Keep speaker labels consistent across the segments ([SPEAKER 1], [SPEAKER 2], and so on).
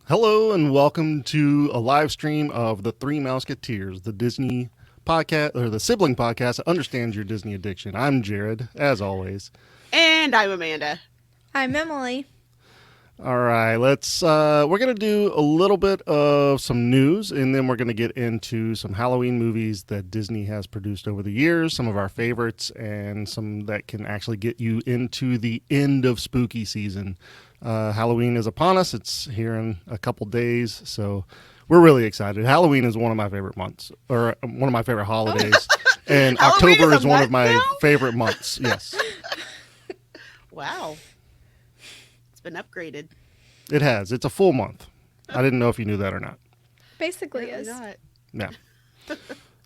[SPEAKER 1] Hello and welcome to a live stream of the Three Mouseketeers, the Disney podcast or the sibling podcast that understands your Disney addiction. I'm Jared, as always.
[SPEAKER 2] And I'm Amanda.
[SPEAKER 3] I'm Emily.
[SPEAKER 1] All right, we're going to do a little bit of some news, and then we're going to get into some Halloween movies that Disney has produced over the years, some of our favorites, and some that can actually get you into the end of spooky season. Halloween is upon us. It's here in a couple days, so we're really excited. Halloween is one of my favorite months, or one of my favorite holidays, and October is one of my favorite months. Yes.
[SPEAKER 2] Wow. It's been upgraded.
[SPEAKER 1] It has. It's a full month. I didn't know if you knew that or not.
[SPEAKER 3] Basically is.
[SPEAKER 2] Not.
[SPEAKER 1] Yeah.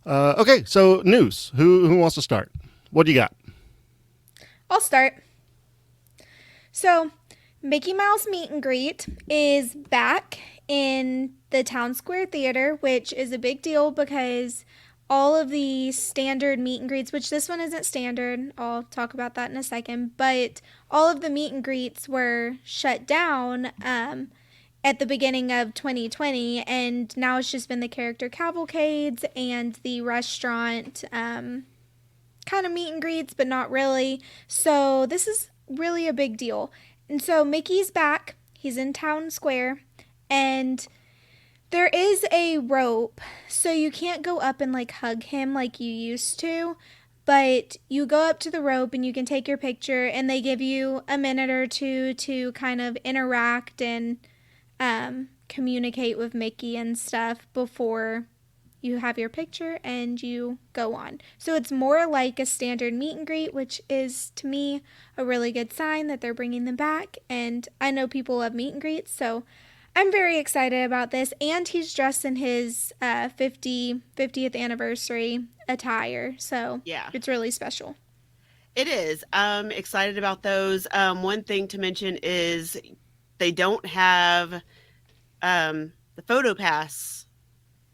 [SPEAKER 1] Okay, so news. Who wants to start? What do you got?
[SPEAKER 3] I'll start. So, Mickey Mouse Meet and Greet is back in the Town Square Theater, which is a big deal because all of the standard meet and greets, which this one isn't standard, I'll talk about that in a second, but all of the meet and greets were shut down at the beginning of 2020, and now it's just been the character cavalcades and the restaurant kind of meet and greets, but not really. So this is really a big deal. And so Mickey's back. He's in Town Square, and there is a rope, so you can't go up and like hug him like you used to, but you go up to the rope and you can take your picture, and they give you a minute or two to kind of interact and communicate with Mickey and stuff before you have your picture and you go on. So it's more like a standard meet and greet, which is, to me, a really good sign that they're bringing them back. And I know people love meet and greets, so I'm very excited about this. And he's dressed in his 50th anniversary attire, so
[SPEAKER 2] yeah,
[SPEAKER 3] it's really special.
[SPEAKER 2] It is. I'm excited about those. One thing to mention is they don't have the PhotoPass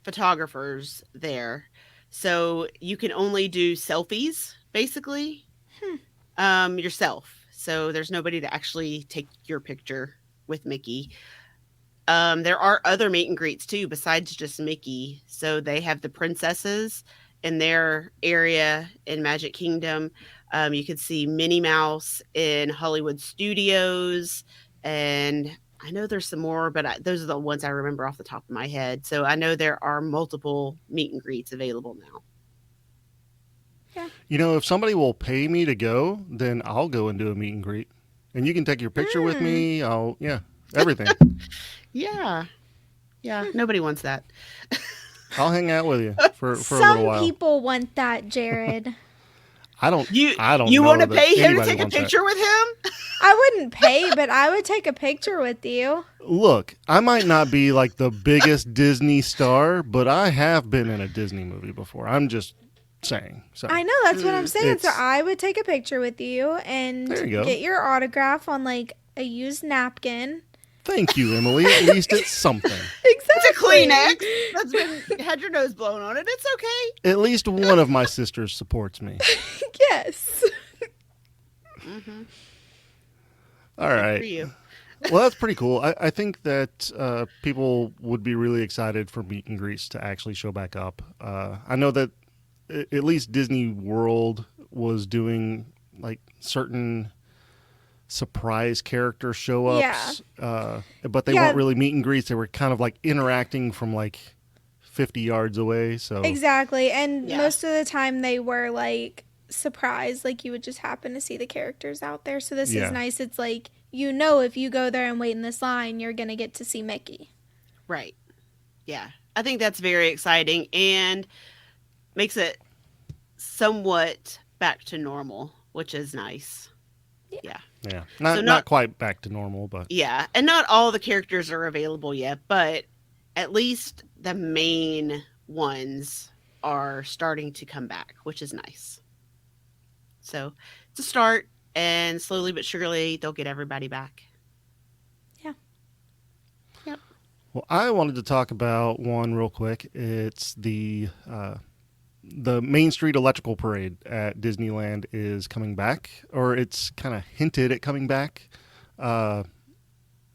[SPEAKER 2] photographers there, so you can only do selfies basically yourself, so there's nobody to actually take your picture with Mickey. There are other meet and greets too besides just Mickey, so they have the princesses in their area in Magic Kingdom. You could see Minnie Mouse in Hollywood Studios, and I know there's some more, but those are the ones I remember off the top of my head. So I know there are multiple meet and greets available now.
[SPEAKER 3] Yeah.
[SPEAKER 1] You know, if somebody will pay me to go, then I'll go and do a meet and greet. And you can take your picture with me. Everything.
[SPEAKER 2] Yeah. Nobody wants that.
[SPEAKER 1] I'll hang out with you for a little while.
[SPEAKER 3] Some people want that, Jared.
[SPEAKER 1] I don't.
[SPEAKER 2] You
[SPEAKER 1] know
[SPEAKER 2] want to
[SPEAKER 1] that
[SPEAKER 2] pay him to
[SPEAKER 1] anybody
[SPEAKER 2] take a
[SPEAKER 1] wants that.
[SPEAKER 2] picture with him?
[SPEAKER 3] I wouldn't pay, but I would take a picture with you.
[SPEAKER 1] Look, I might not be like the biggest Disney star, but I have been in a Disney movie before. I'm just saying. So
[SPEAKER 3] I know, that's what I'm saying. So I would take a picture with you and
[SPEAKER 1] There you go.
[SPEAKER 3] get your autograph on like a used napkin.
[SPEAKER 1] Thank you, Emily. At least it's something.
[SPEAKER 3] Exactly.
[SPEAKER 2] It's a Kleenex that's been had your nose blown on it. It's okay.
[SPEAKER 1] At least one of my sisters supports me.
[SPEAKER 3] Yes.
[SPEAKER 2] Mm-hmm.
[SPEAKER 1] All right.
[SPEAKER 2] For you.
[SPEAKER 1] Well, that's pretty cool. I think that people would be really excited for meet and greets to actually show back up. I know that at least Disney World was doing like certain surprise character show ups, but they weren't really meet and greets. They were kind of like interacting from like 50 yards away. So
[SPEAKER 3] Exactly. And most of the time they were like surprised, like you would just happen to see the characters out there. So this is nice. It's like, you know, if you go there and wait in this line, you're going to get to see Mickey.
[SPEAKER 2] Right. Yeah. I think that's very exciting and makes it somewhat back to normal, which is nice. Yeah.
[SPEAKER 1] Yeah. Not quite back to normal, but
[SPEAKER 2] yeah. And not all the characters are available yet, but at least the main ones are starting to come back, which is nice. So it's a start, and slowly but surely they'll get everybody back.
[SPEAKER 3] Yeah.
[SPEAKER 2] Yep.
[SPEAKER 1] Well, I wanted to talk about one real quick. It's the Main Street Electrical Parade at Disneyland is coming back, or it's kind of hinted at coming back.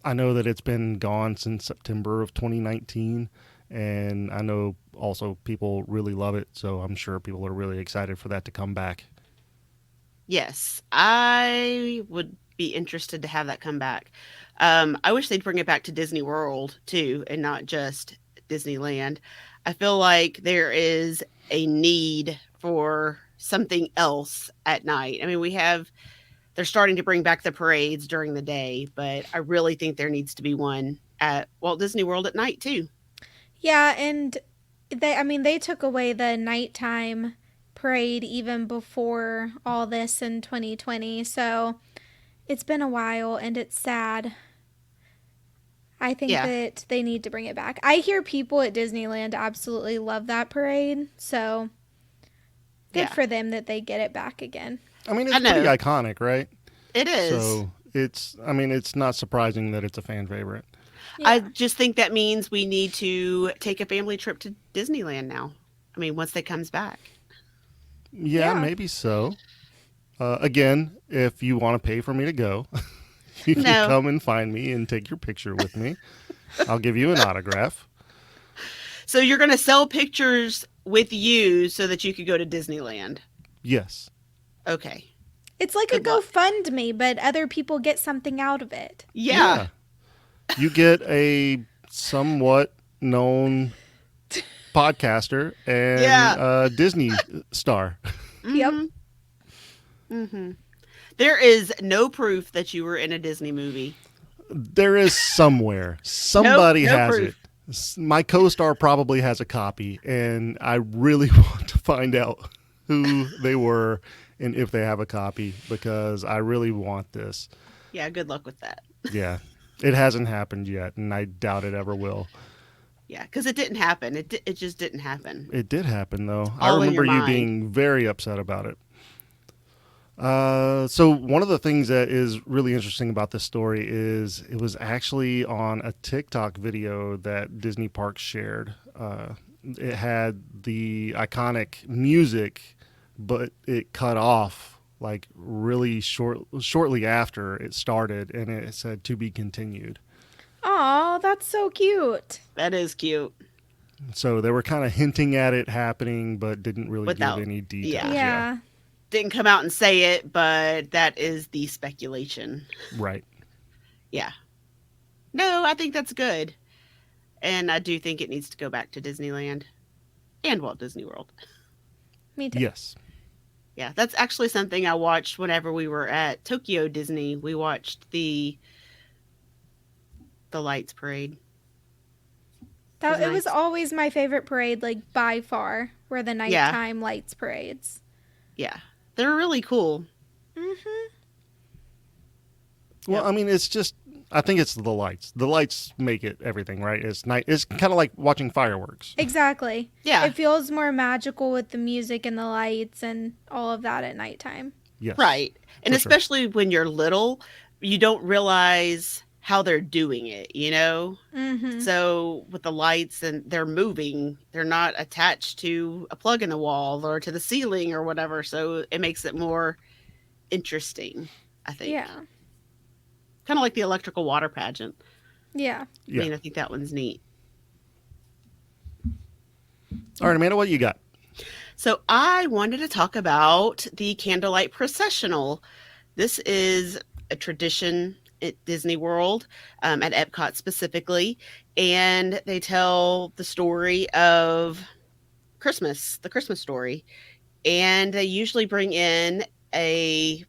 [SPEAKER 1] I know that it's been gone since September of 2019, and I know also people really love it, so I'm sure people are really excited for that to come back.
[SPEAKER 2] Yes, I would be interested to have that come back. I wish they'd bring it back to Disney World too, and not just Disneyland. I feel like there is a need for something else at night. I mean, they're starting to bring back the parades during the day, but I really think there needs to be one at Walt Disney World at night too.
[SPEAKER 3] Yeah, and they took away the nighttime parade even before all this in 2020. So it's been a while and it's sad. I think
[SPEAKER 2] Yeah,
[SPEAKER 3] that they need to bring it back. I hear people at Disneyland absolutely love that parade. So good
[SPEAKER 2] yeah,
[SPEAKER 3] for them that they get it back again.
[SPEAKER 1] I mean,
[SPEAKER 2] I
[SPEAKER 1] it's pretty
[SPEAKER 2] know
[SPEAKER 1] iconic, right?
[SPEAKER 2] it is.
[SPEAKER 1] So it's not surprising that it's a fan favorite.
[SPEAKER 2] I
[SPEAKER 3] Yeah.
[SPEAKER 2] just think that means we need to take a family trip to Disneyland now. I mean, once it comes back.
[SPEAKER 1] Yeah,
[SPEAKER 3] Yeah.
[SPEAKER 1] maybe so. Again, if you want to pay for me to go, you can
[SPEAKER 2] No.
[SPEAKER 1] come and find me and take your picture with me. I'll give you an autograph.
[SPEAKER 2] So you're going to sell pictures with you so that you could go to Disneyland.
[SPEAKER 1] Yes.
[SPEAKER 2] Okay.
[SPEAKER 3] It's like a
[SPEAKER 2] Good luck.
[SPEAKER 3] GoFundMe, but other people get something out of it.
[SPEAKER 2] Yeah.
[SPEAKER 1] Yeah. You get a somewhat known podcaster and
[SPEAKER 2] Yeah.
[SPEAKER 1] Disney star.
[SPEAKER 3] Yep.
[SPEAKER 2] Mhm. Mhm. There is no proof that you were in a Disney movie.
[SPEAKER 1] There is somewhere.
[SPEAKER 2] Nope,
[SPEAKER 1] Somebody
[SPEAKER 2] no
[SPEAKER 1] has
[SPEAKER 2] proof.
[SPEAKER 1] it. My co-star probably has a copy, and I really want to find out who they were and if they have a copy because I really want this.
[SPEAKER 2] Yeah, good luck with that.
[SPEAKER 1] Yeah. It hasn't happened yet, and I doubt it ever will.
[SPEAKER 2] Yeah, cuz it didn't happen. It just didn't happen.
[SPEAKER 1] It did happen, though. I
[SPEAKER 2] All in
[SPEAKER 1] remember
[SPEAKER 2] your
[SPEAKER 1] you
[SPEAKER 2] mind.
[SPEAKER 1] being very upset about it. So one of the things that is really interesting about this story is it was actually on a TikTok video that Disney Parks shared. It had the iconic music, but it cut off like really shortly after it started, and it said to be continued.
[SPEAKER 3] Aw, that's so cute.
[SPEAKER 2] That is cute.
[SPEAKER 1] So they were kind of hinting at it happening, but didn't really give
[SPEAKER 2] Without
[SPEAKER 1] any
[SPEAKER 2] yeah.
[SPEAKER 1] details.
[SPEAKER 3] Yeah.
[SPEAKER 2] Didn't come out and say it, but that is the speculation.
[SPEAKER 1] Right.
[SPEAKER 2] Yeah. No, I think that's good. And I do think it needs to go back to Disneyland and Walt Disney World.
[SPEAKER 3] Me too.
[SPEAKER 1] Yes.
[SPEAKER 2] Yeah, that's actually something I watched whenever we were at Tokyo Disney. We watched the lights parade. It was
[SPEAKER 3] It was
[SPEAKER 2] nice.
[SPEAKER 3] always my favorite parade, like by far, were the
[SPEAKER 2] Yeah,
[SPEAKER 3] nighttime lights parades.
[SPEAKER 2] yeah. They're really cool.
[SPEAKER 3] Mm-hmm.
[SPEAKER 1] Well,
[SPEAKER 2] Yep.
[SPEAKER 1] I mean, it's just I think it's the lights. The lights make it everything, right? It's night. It's kind of like watching fireworks.
[SPEAKER 3] Exactly.
[SPEAKER 2] Yeah,
[SPEAKER 3] It feels more magical with the music and the lights and all of that at nighttime.
[SPEAKER 1] Yes.
[SPEAKER 2] right. And
[SPEAKER 1] For sure.
[SPEAKER 2] especially when you're little, you don't realize how they're doing it, you know?
[SPEAKER 3] Mm-hmm.
[SPEAKER 2] So with the lights and they're moving, they're not attached to a plug in the wall or to the ceiling or whatever. So it makes it more interesting, I think.
[SPEAKER 3] Yeah.
[SPEAKER 2] Kind of like the electrical water pageant.
[SPEAKER 3] Yeah.
[SPEAKER 1] Yeah.
[SPEAKER 2] I mean, I think that one's neat.
[SPEAKER 1] All right, Amanda, what you got?
[SPEAKER 2] So I wanted to talk about the Candlelight Processional. This is a tradition at Disney World, at Epcot specifically, and they tell the story of Christmas, the Christmas story, and they usually bring in a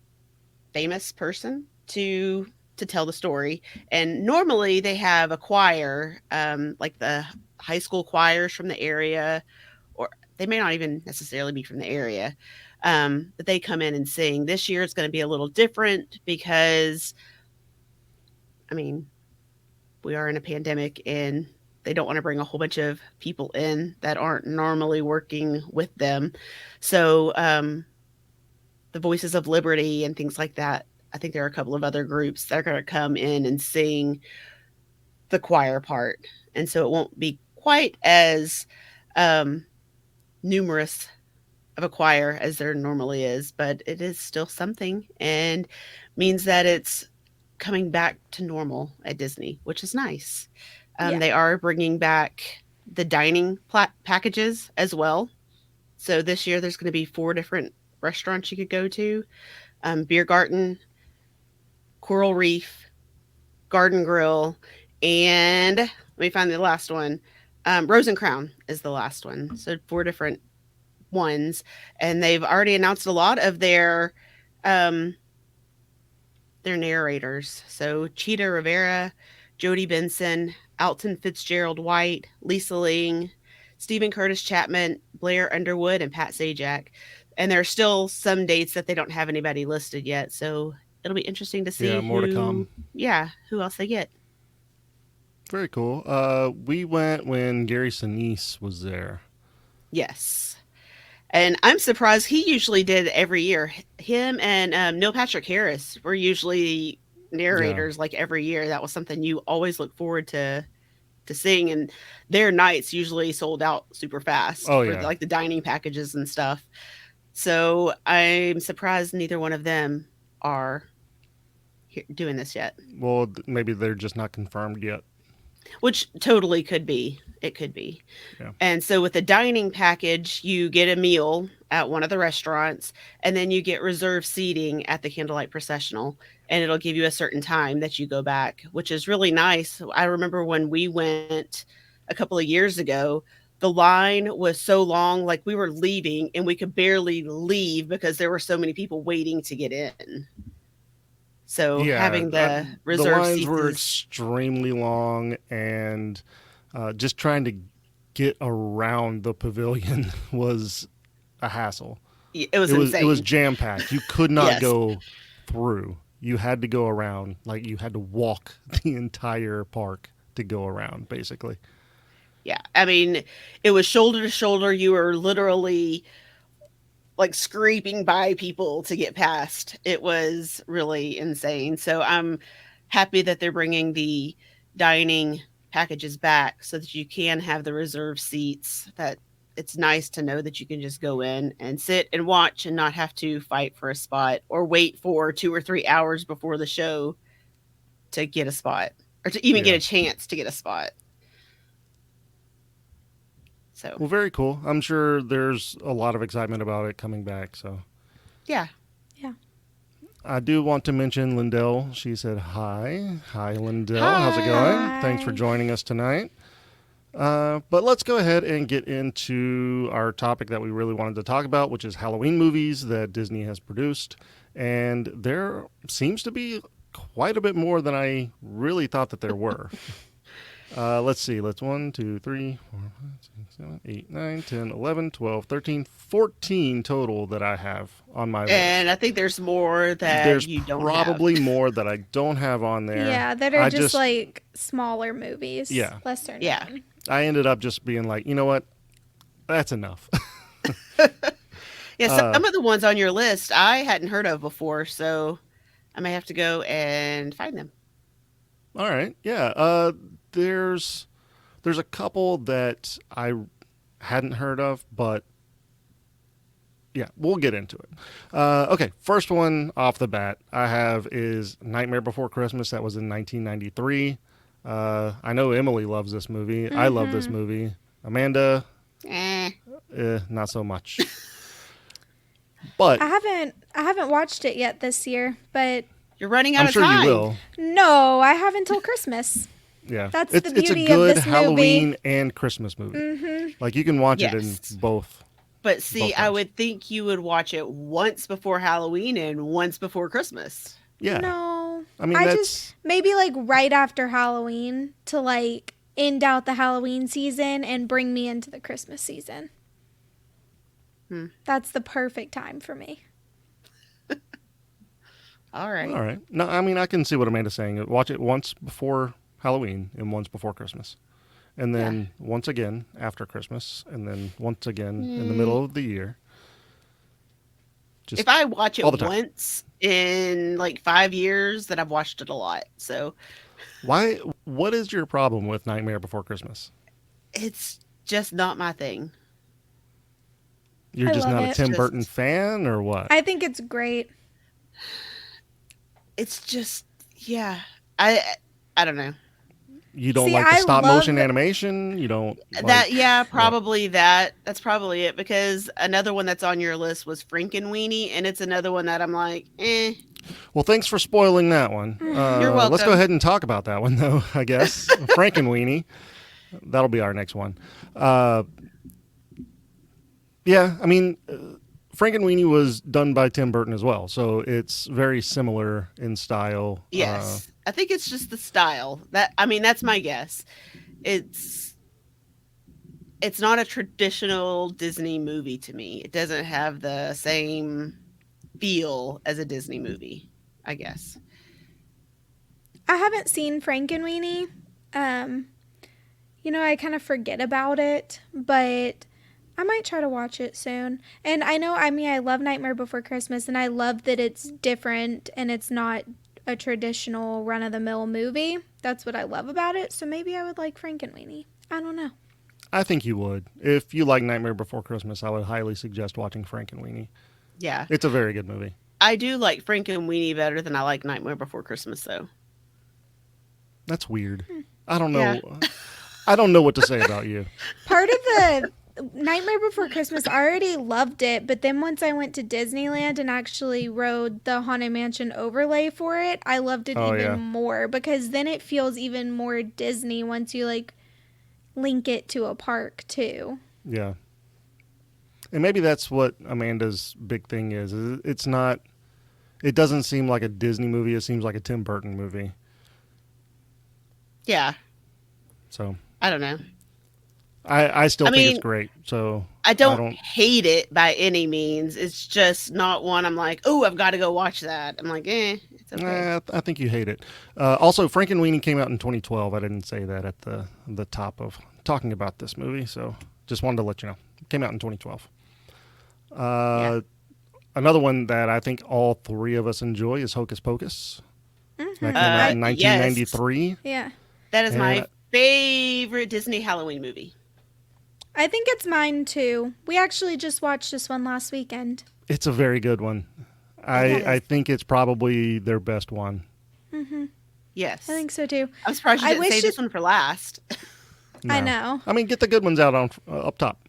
[SPEAKER 2] famous person to tell the story. And normally they have a choir, like the high school choirs from the area, or they may not even necessarily be from the area, but they come in and sing. This year it's going to be a little different because, I mean, we are in a pandemic and they don't want to bring a whole bunch of people in that aren't normally working with them. So, the Voices of Liberty and things like that. I think there are a couple of other groups that are going to come in and sing the choir part. And so it won't be quite as um, numerous of a choir as there normally is, but it is still something and means that it's coming back to normal at Disney, which is nice.
[SPEAKER 3] Yeah.
[SPEAKER 2] They are bringing back the dining packages as well. So this year there's going to be 4 different restaurants you could go to: Beer Garden, Coral Reef, Garden Grill, and let me find the last one. Rose and Crown is the last one. So 4 different ones, and they've already announced a lot of their narrators. So Cheetah Rivera, Jodie Benson, Alton Fitzgerald White, Lisa Ling, Stephen Curtis Chapman, Blair Underwood, and Pat Sajak. And there are still some dates that they don't have anybody listed yet. So it'll be interesting to see
[SPEAKER 1] more to come.
[SPEAKER 2] Who else they get.
[SPEAKER 1] Very cool. We went when Gary Sinise was there.
[SPEAKER 2] Yes. And I'm surprised he usually did every year. Him and Neil Patrick Harris were usually narrators like every year. That was something you always look forward to seeing, and their nights usually sold out super fast for like the dining packages and stuff. So I'm surprised neither one of them are doing this yet.
[SPEAKER 1] Well, maybe they're just not confirmed yet.
[SPEAKER 2] Which totally could be. It could be.
[SPEAKER 1] Yeah.
[SPEAKER 2] And so with the dining package, you get a meal at one of the restaurants, and then you get reserved seating at the Candlelight Processional, and it'll give you a certain time that you go back, which is really nice. I remember when we went a couple of years ago, the line was so long, like we were leaving and we could barely leave because there were so many people waiting to get in. So having the reserved
[SPEAKER 1] the lines
[SPEAKER 2] seats
[SPEAKER 1] were extremely long, and just trying to get around the pavilion was a hassle.
[SPEAKER 2] It was insane.
[SPEAKER 1] It was jam packed. You could not go through. You had to go around. Like, you had to walk the entire park to go around, basically.
[SPEAKER 2] Yeah, I mean, it was shoulder to shoulder. You were literally like scraping by people to get past. It was really insane. So I'm happy that they're bringing the dining packages back so that you can have the reserved seats. That it's nice to know that you can just go in and sit and watch and not have to fight for a spot or wait for 2 or 3 hours before the show to get a spot, or to even get a chance to get a spot. So,
[SPEAKER 1] well, very cool. I'm sure there's a lot of excitement about it coming back. So,
[SPEAKER 2] yeah.
[SPEAKER 1] I do want to mention Lindell. She said hi. Hi, Lindell.
[SPEAKER 2] Hi.
[SPEAKER 1] How's it going? Thanks for joining us tonight. But let's go ahead and get into our topic that we really wanted to talk about, which is Halloween movies that Disney has produced. And there seems to be quite a bit more than I really thought that there were. Let's see. Let's 1, 2, 3, 4, 5, 6, 7, 8, 9, 10, 11, 12, 13, 14 total that I have on my list.
[SPEAKER 2] And I think there's more that you don't have.
[SPEAKER 1] There's probably more that I don't have on there.
[SPEAKER 3] Yeah, that are just like smaller movies.
[SPEAKER 1] Yeah.
[SPEAKER 3] Lesser known.
[SPEAKER 2] Yeah.
[SPEAKER 1] I ended up just being like, you know what? That's enough.
[SPEAKER 2] Yeah, some of the ones on your list I hadn't heard of before, so I may have to go and find them.
[SPEAKER 1] All right. Yeah. There's a couple that I hadn't heard of, but yeah, we'll get into it. Okay, first one off the bat I have is Nightmare Before Christmas. That was in 1993. I know Emily loves this movie. I love this movie. Amanda, not so much. But
[SPEAKER 3] I haven't watched it yet this year, but
[SPEAKER 2] you're running out
[SPEAKER 1] I'm
[SPEAKER 2] of
[SPEAKER 1] sure
[SPEAKER 2] time.
[SPEAKER 1] you will.
[SPEAKER 3] no, I have until Christmas.
[SPEAKER 1] Yeah,
[SPEAKER 3] That's
[SPEAKER 1] it's
[SPEAKER 3] the beauty
[SPEAKER 1] a good
[SPEAKER 3] of this
[SPEAKER 1] Halloween
[SPEAKER 3] movie.
[SPEAKER 1] and Christmas movie. Like, you can watch it in both.
[SPEAKER 2] But see,
[SPEAKER 1] both
[SPEAKER 2] I
[SPEAKER 1] times.
[SPEAKER 2] would think you would watch it once before Halloween and once before Christmas.
[SPEAKER 1] Yeah.
[SPEAKER 3] No,
[SPEAKER 1] I mean,
[SPEAKER 3] I
[SPEAKER 1] that's
[SPEAKER 3] just maybe like right after Halloween to like end out the Halloween season and bring me into the Christmas season. That's the perfect time for me.
[SPEAKER 2] All right.
[SPEAKER 1] all right. No, I mean, I can see what Amanda's saying. Watch it once before Halloween and once before Christmas, and then once again after Christmas, and then once again in the middle of the year. Just
[SPEAKER 2] If I watch it
[SPEAKER 1] all the time.
[SPEAKER 2] once in like 5 years, then I've watched it a lot. So
[SPEAKER 1] Why? What is your problem with Nightmare Before Christmas?
[SPEAKER 2] it's just not my thing.
[SPEAKER 1] You're
[SPEAKER 3] I
[SPEAKER 1] just
[SPEAKER 3] love
[SPEAKER 1] not a
[SPEAKER 3] it.
[SPEAKER 1] Tim
[SPEAKER 2] Just-
[SPEAKER 1] Burton fan, or what?
[SPEAKER 3] I think it's great.
[SPEAKER 2] It's just, Yeah. I I don't know.
[SPEAKER 1] You don't
[SPEAKER 3] See,
[SPEAKER 1] like the
[SPEAKER 3] I
[SPEAKER 1] stop
[SPEAKER 3] love
[SPEAKER 1] motion animation? You don't
[SPEAKER 2] That
[SPEAKER 1] like
[SPEAKER 2] yeah,
[SPEAKER 1] what?
[SPEAKER 2] probably that. That's probably it because another one that's on your list was Frankenweenie, and it's another one that I'm like, eh.
[SPEAKER 1] Well, thanks for spoiling that one.
[SPEAKER 2] You're
[SPEAKER 1] Let's go
[SPEAKER 2] welcome.
[SPEAKER 1] ahead and talk about that one, though, I guess. Frankenweenie. That'll be our next one. Uh, yeah, I mean, Frankenweenie was done by Tim Burton as well, so it's very similar in style.
[SPEAKER 2] Yes. I think it's just the style. That I mean, that's my guess. It's it's not a traditional Disney movie to me. It doesn't have the same feel as a Disney movie, I guess.
[SPEAKER 3] I haven't seen Frankenweenie. Um, I kind of forget about it, but I might try to watch it soon. And I love Nightmare Before Christmas, and I love that it's different and it's not a traditional run of the mill movie. That's what I love about it. So maybe I would like Frankenweenie. I don't know.
[SPEAKER 1] I think you would. If you like Nightmare Before Christmas, I would highly suggest watching Frankenweenie.
[SPEAKER 2] Yeah.
[SPEAKER 1] It's a very good movie.
[SPEAKER 2] I do like Frankenweenie better than I like Nightmare Before Christmas, though.
[SPEAKER 1] That's weird. I don't know.
[SPEAKER 2] Yeah.
[SPEAKER 1] I don't know what to say about you.
[SPEAKER 3] Part of the Nightmare Before Christmas, I already loved it, but then once I went to Disneyland and actually rode the Haunted Mansion overlay for it, I loved it even more because then it feels even more Disney once you link it to a park too.
[SPEAKER 1] Yeah. And maybe that's what Amanda's big thing is. It's not, it doesn't seem like a Disney movie. It seems like a Tim Burton movie.
[SPEAKER 2] Yeah.
[SPEAKER 1] So
[SPEAKER 2] I don't know.
[SPEAKER 1] I still think
[SPEAKER 2] mean,
[SPEAKER 1] it's great. So
[SPEAKER 2] I don't hate it by any means. It's just not one I'm like, oh, I've got to go watch that. I'm like, it's okay.
[SPEAKER 1] I think you hate it. Also, Frankenweenie came out in 2012. I didn't say that at the top of talking about this movie, so just wanted to let you know. It came out in 2012.
[SPEAKER 2] Yeah.
[SPEAKER 1] Another one that I think all three of us enjoy is Hocus Pocus.
[SPEAKER 3] Mm-hmm.
[SPEAKER 1] That came out in
[SPEAKER 2] Yes.
[SPEAKER 1] 1993.
[SPEAKER 3] Yeah.
[SPEAKER 2] That is
[SPEAKER 1] And
[SPEAKER 2] my favorite Disney Halloween movie.
[SPEAKER 3] I think it's mine too. We actually just watched this one last weekend.
[SPEAKER 1] It's a very good one. I think it's probably their best one.
[SPEAKER 3] Mm-hmm.
[SPEAKER 2] Yes.
[SPEAKER 3] I think so too.
[SPEAKER 2] I'm surprised you
[SPEAKER 3] I
[SPEAKER 2] didn't
[SPEAKER 3] wish
[SPEAKER 2] say this one for last.
[SPEAKER 3] I
[SPEAKER 1] No.
[SPEAKER 3] know.
[SPEAKER 1] I mean, get the good ones out on up top.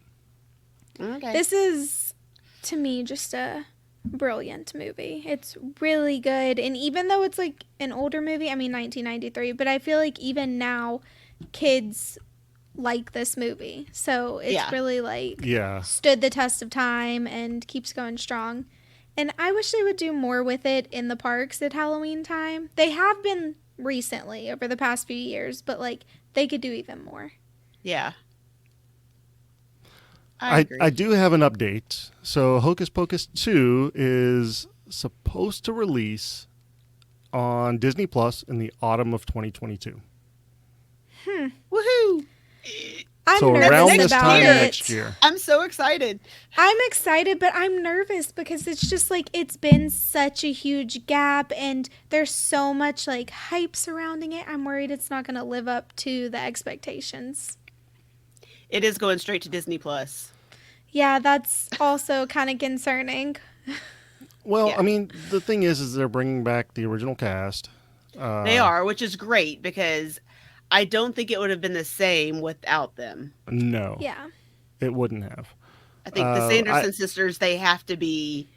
[SPEAKER 2] Okay.
[SPEAKER 3] This is, to me, just a brilliant movie. It's really good. And even though it's an older movie, 1993, but I feel like even now, kids like this movie. So it's really
[SPEAKER 1] Yeah.
[SPEAKER 3] stood the test of time and keeps going strong. And I wish they would do more with it in the parks at Halloween time. They have been recently over the past few years, but they could do even more.
[SPEAKER 2] Yeah. I agree.
[SPEAKER 1] I do have an update. So Hocus Pocus 2 is supposed to release on Disney Plus in the autumn of 2022.
[SPEAKER 2] Woohoo!
[SPEAKER 3] I'm
[SPEAKER 1] So
[SPEAKER 3] nervous
[SPEAKER 1] around this
[SPEAKER 3] about
[SPEAKER 1] time
[SPEAKER 3] it.
[SPEAKER 1] next year.
[SPEAKER 2] I'm so excited.
[SPEAKER 3] I'm excited, but I'm nervous because it's just it's been such a huge gap and there's so much hype surrounding it. I'm worried it's not going to live up to the expectations.
[SPEAKER 2] It is going straight to Disney Plus.
[SPEAKER 3] Yeah, that's also kind of concerning.
[SPEAKER 1] Well,
[SPEAKER 2] Yeah.
[SPEAKER 1] I mean, the thing is they're bringing back the original cast.
[SPEAKER 2] They are, which is great because I don't think it would have been the same without them.
[SPEAKER 1] No,
[SPEAKER 3] Yeah.
[SPEAKER 1] it wouldn't have.
[SPEAKER 2] I think the Sanderson sisters, they have to be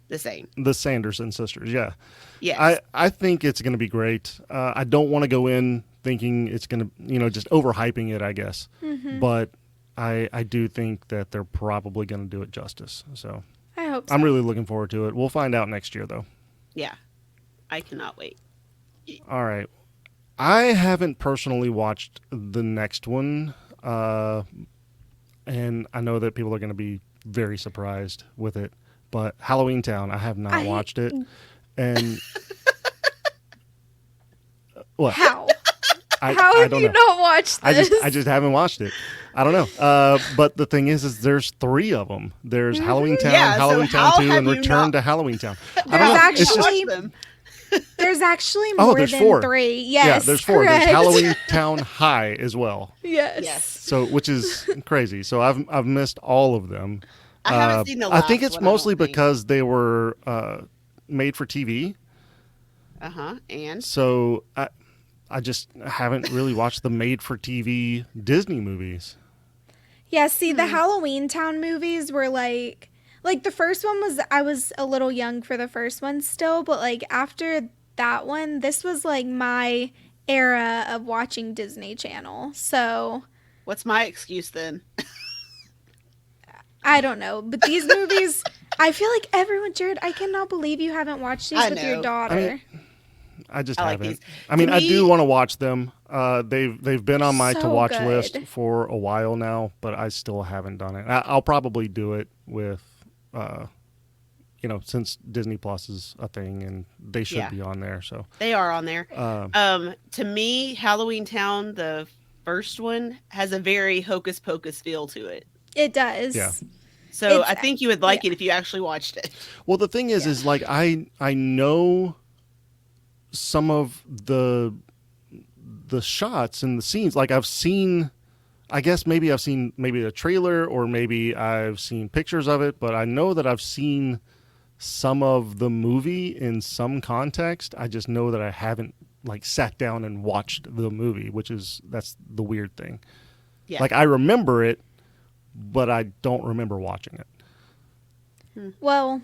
[SPEAKER 2] the same.
[SPEAKER 1] The Sanderson sisters, yeah.
[SPEAKER 2] Yes.
[SPEAKER 1] I think it's going to be great. I don't want to go in thinking it's going to, just overhyping it, I guess.
[SPEAKER 3] Mm-hmm.
[SPEAKER 1] But I do think that they're probably going to do it justice. So
[SPEAKER 3] I hope so.
[SPEAKER 1] I'm really looking forward to it. We'll find out next year, though.
[SPEAKER 2] Yeah. I cannot wait.
[SPEAKER 1] All right. I haven't personally watched the next one. And I know that people are going to be very surprised with it. But Halloweentown, I have not watched it. And what?
[SPEAKER 3] How?
[SPEAKER 1] I
[SPEAKER 3] How
[SPEAKER 1] don't
[SPEAKER 3] have you
[SPEAKER 1] know.
[SPEAKER 3] not watched this?
[SPEAKER 1] I just haven't watched it. I don't know. But the thing is there's three of them. There's Halloweentown,
[SPEAKER 2] Yeah, so
[SPEAKER 1] Halloweentown
[SPEAKER 2] how
[SPEAKER 1] 2,
[SPEAKER 2] have
[SPEAKER 1] and
[SPEAKER 2] you
[SPEAKER 1] Return
[SPEAKER 2] not-
[SPEAKER 1] to Halloweentown. I
[SPEAKER 3] There's
[SPEAKER 1] don't know.
[SPEAKER 3] actually-
[SPEAKER 1] It's just,
[SPEAKER 2] Watch them.
[SPEAKER 3] There's actually
[SPEAKER 1] Oh,
[SPEAKER 3] more
[SPEAKER 1] there's
[SPEAKER 3] than
[SPEAKER 1] four.
[SPEAKER 3] 3. Yes.
[SPEAKER 1] yeah, there's 4.
[SPEAKER 3] correct.
[SPEAKER 1] There's Halloweentown High as well.
[SPEAKER 3] Yes.
[SPEAKER 2] Yes.
[SPEAKER 1] So, which is crazy. So I've missed all of them.
[SPEAKER 2] I haven't seen the
[SPEAKER 1] I think
[SPEAKER 2] last
[SPEAKER 1] it's
[SPEAKER 2] one, I
[SPEAKER 1] mostly
[SPEAKER 2] don't think.
[SPEAKER 1] because they were made for TV.
[SPEAKER 2] And
[SPEAKER 1] So I just haven't really watched the made-for-TV Disney movies.
[SPEAKER 3] Yeah, see, the Halloweentown movies were like the first one was, I was a little young for the first one still, but like after that one, this was like my era of watching Disney Channel. So
[SPEAKER 2] what's my excuse then?
[SPEAKER 3] I don't know, but these movies, I feel like everyone, Jared, I cannot believe you haven't watched these
[SPEAKER 2] I
[SPEAKER 3] with your
[SPEAKER 2] know.
[SPEAKER 3] daughter.
[SPEAKER 1] I just
[SPEAKER 2] I like
[SPEAKER 1] haven't.
[SPEAKER 2] these.
[SPEAKER 1] I mean,
[SPEAKER 2] To
[SPEAKER 1] I
[SPEAKER 2] me-
[SPEAKER 1] do want to watch them. They've been on my
[SPEAKER 3] So
[SPEAKER 1] to watch
[SPEAKER 3] good.
[SPEAKER 1] list for a while now, but I still haven't done it. I'll probably do it with, since Disney Plus is a thing and they should
[SPEAKER 2] Yeah.
[SPEAKER 1] be on there. So
[SPEAKER 2] They are on there. To me, Halloweentown, the first one, has a very Hocus Pocus feel to it.
[SPEAKER 3] It does.
[SPEAKER 1] Yeah.
[SPEAKER 2] So
[SPEAKER 3] It's-
[SPEAKER 2] I think you would like it if you actually watched it.
[SPEAKER 1] well, the thing is like I know some of the shots and the scenes. Like I've seen. I guess maybe I've seen maybe a trailer or maybe I've seen pictures of it, but I know that I've seen some of the movie in some context. I just know that I haven't like sat down and watched the movie, that's the weird thing.
[SPEAKER 2] Yeah.
[SPEAKER 1] Like I remember it, but I don't remember watching it.
[SPEAKER 3] Well,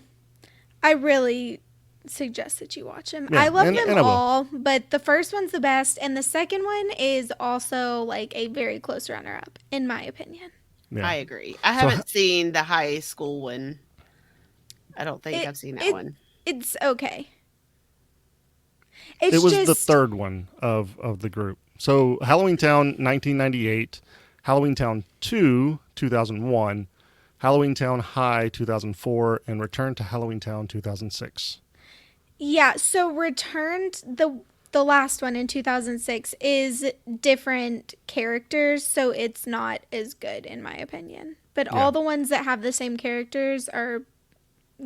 [SPEAKER 3] I really suggest that you watch them.
[SPEAKER 1] Yeah,
[SPEAKER 3] I love
[SPEAKER 1] and
[SPEAKER 3] them
[SPEAKER 1] I will.
[SPEAKER 3] all, but the first one's the best, and the second one is also like a very close runner-up, in my opinion.
[SPEAKER 1] Yeah.
[SPEAKER 2] I agree. I haven't seen the high school one. I don't think I've seen that one.
[SPEAKER 3] It's okay.
[SPEAKER 1] It was the third one of the group. So Halloweentown 1998, Halloweentown 2 2001, Halloweentown High 2004, and Return to Halloweentown 2006.
[SPEAKER 3] Yeah, so Returned, the last one in 2006, is different characters, so it's not as good in my opinion. But
[SPEAKER 1] Yeah.
[SPEAKER 3] all the ones that have the same characters are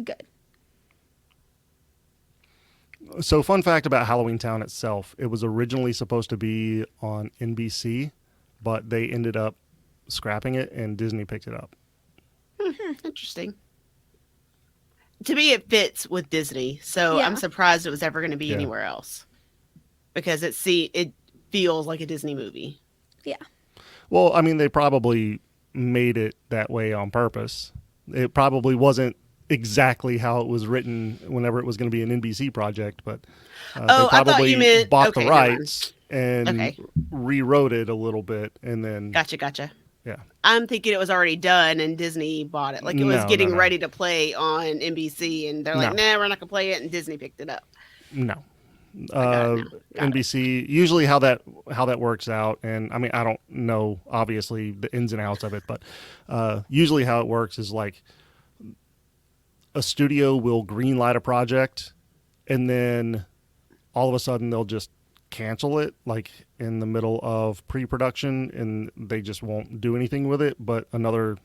[SPEAKER 3] good.
[SPEAKER 1] So fun fact about Halloweentown itself, it was originally supposed to be on NBC, but they ended up scrapping it and Disney picked it up.
[SPEAKER 2] Interesting. To me, it fits with Disney, so
[SPEAKER 3] Yeah.
[SPEAKER 2] I'm surprised it was ever going to be
[SPEAKER 1] Yeah.
[SPEAKER 2] anywhere else because it feels like a Disney movie.
[SPEAKER 3] Yeah.
[SPEAKER 1] Well, I mean, they probably made it that way on purpose. It probably wasn't exactly how it was written whenever it was going to be an NBC project, but
[SPEAKER 2] Oh,
[SPEAKER 1] they
[SPEAKER 2] I thought
[SPEAKER 1] probably
[SPEAKER 2] you meant-
[SPEAKER 1] bought
[SPEAKER 2] okay,
[SPEAKER 1] the
[SPEAKER 2] never mind.
[SPEAKER 1] rights and
[SPEAKER 2] Okay.
[SPEAKER 1] rewrote it a little bit, and then
[SPEAKER 2] Gotcha.
[SPEAKER 1] yeah,
[SPEAKER 2] I'm thinking it was already done and Disney bought it. Like it was
[SPEAKER 1] No,
[SPEAKER 2] getting
[SPEAKER 1] no.
[SPEAKER 2] ready to play on NBC, and they're like,
[SPEAKER 1] No.
[SPEAKER 2] "Nah, we're not gonna play it," and Disney picked it up.
[SPEAKER 1] no.
[SPEAKER 2] got it now. Got
[SPEAKER 1] NBC usually how that works out, and I mean I don't know obviously the ins and outs of it, but usually how it works is like a studio will green light a project, and then all of a sudden they'll just cancel it like in the middle of pre-production, and they just won't do anything with it. But another